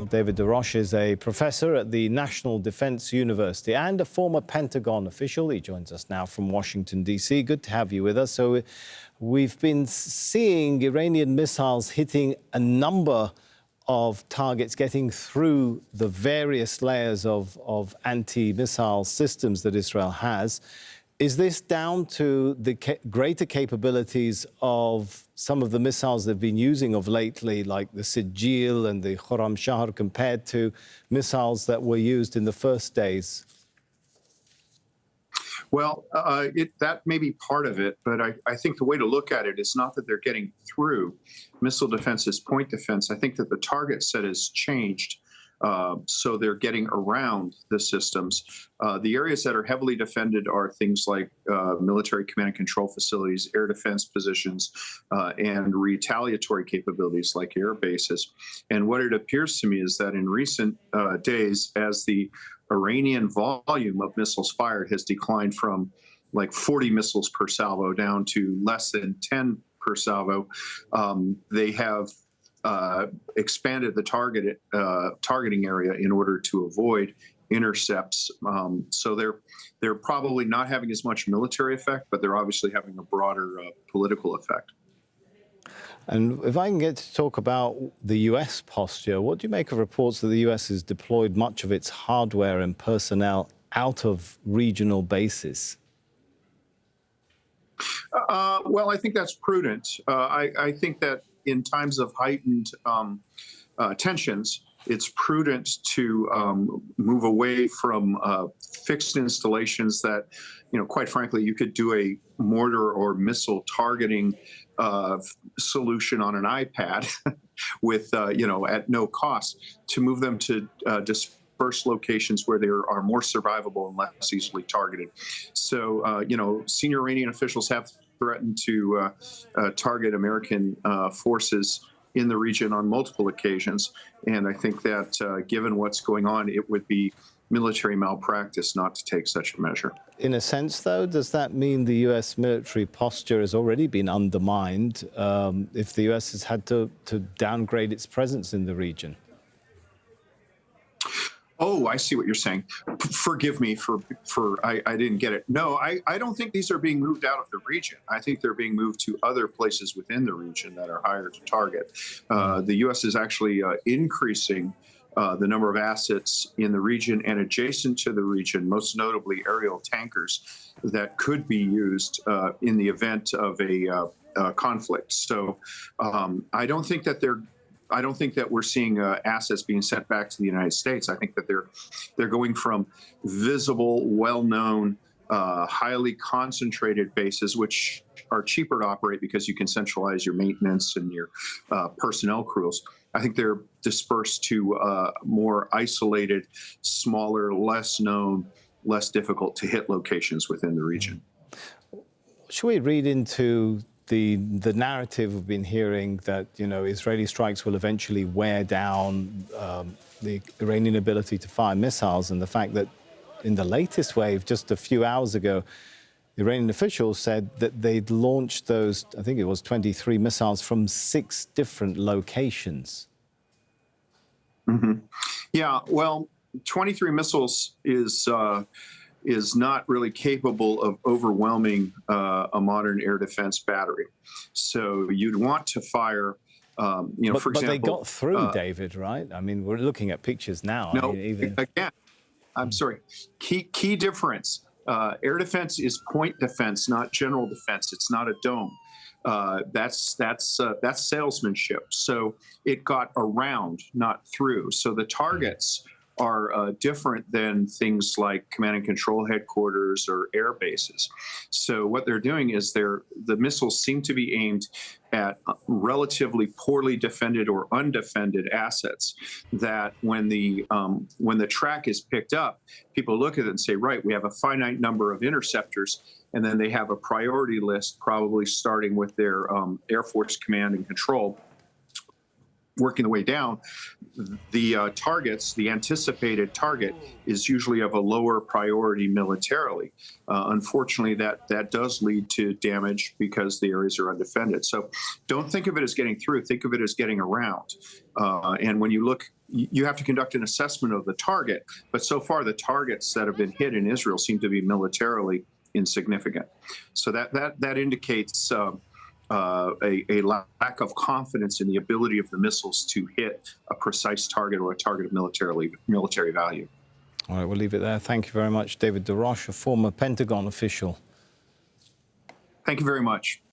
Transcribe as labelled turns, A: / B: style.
A: David DeRoche is a professor at the National Defense University and a former Pentagon official. He joins us now from Washington, D.C. Good to have you with us. So we've been seeing Iranian missiles hitting a number of targets, getting through the various layers of anti-missile systems that Israel has. Is this down to the greater capabilities of some of the missiles they've been using of lately, like the Sijil and the Khorram Shahar, compared to missiles that were used in the first days?
B: Well, that may be part of it, but I think the way to look at it is not that they're getting through. Missile defense is point defense. I think that the target set has changed. So they're getting around the systems. The areas that are heavily defended are things like military command and control facilities, air defense positions, and retaliatory capabilities like air bases. And what it appears to me is that in recent days, as the Iranian volume of missiles fired has declined from like 40 missiles per salvo down to less than 10 per salvo, they have expanded the targeting area in order to avoid intercepts. So they're probably not having as much military effect, but they're obviously having a broader political effect.
A: And if I can get to talk about the U.S. posture, what do you make of reports that the U.S. has deployed much of its hardware and personnel out of regional bases?
B: Well, I think that's prudent. I think that in times of heightened tensions, it's prudent to move away from fixed installations that, quite frankly, you could do a mortar or missile targeting solution on an iPad with, at no cost, to move them to dispersed locations where they are more survivable and less easily targeted. So, senior Iranian officials have threatened to target American forces in the region on multiple occasions. And I think that given what's going on, it would be military malpractice not to take such a measure.
A: In a sense, though, does that mean the U.S. military posture has already been undermined if the U.S. has had to downgrade its presence in the region?
B: Oh, I see what you're saying. Forgive me for I didn't get it. No, I don't think these are being moved out of the region. I think they're being moved to other places within the region that are higher to target. The U.S. is actually increasing the number of assets in the region and adjacent to the region, most notably aerial tankers that could be used in the event of a conflict. So I don't think that we're seeing assets being sent back to the United States. I think that they're going from visible, well-known, highly concentrated bases, which are cheaper to operate because you can centralize your maintenance and your personnel crews. I think they're dispersed to more isolated, smaller, less known, less difficult to hit locations within the region.
A: Should we read into the narrative we've been hearing that, Israeli strikes will eventually wear down the Iranian ability to fire missiles, and the fact that in the latest wave, just a few hours ago, Iranian officials said that they'd launched those, I think it was 23 missiles from 6 different locations?
B: Mm-hmm. Yeah, well, 23 missiles is not really capable of overwhelming a modern air defense battery. So you'd want to fire, for example...
A: But they got through, David, right? I mean, we're looking at pictures now.
B: No, again, I'm sorry. Key difference. Air defense is point defense, not general defense. It's not a dome. That's salesmanship. So it got around, not through. So the targets are different than things like command and control headquarters or air bases. So what they're doing is the missiles seem to be aimed at relatively poorly defended or undefended assets that when the track is picked up, people look at it and say, right, we have a finite number of interceptors, and then they have a priority list, probably starting with their Air Force command and control, working the way down. The targets, the anticipated target, is usually of a lower priority militarily. Unfortunately, that does lead to damage because the areas are undefended. So don't think of it as getting through, think of it as getting around. And when you look you have to conduct an assessment of the target. But so far, the targets that have been hit in Israel seem to be militarily insignificant. So that indicates a lack of confidence in the ability of the missiles to hit a precise target or a target of military value.
A: All right, we'll leave it there. Thank you very much, David DeRoche, a former Pentagon official.
B: Thank you very much.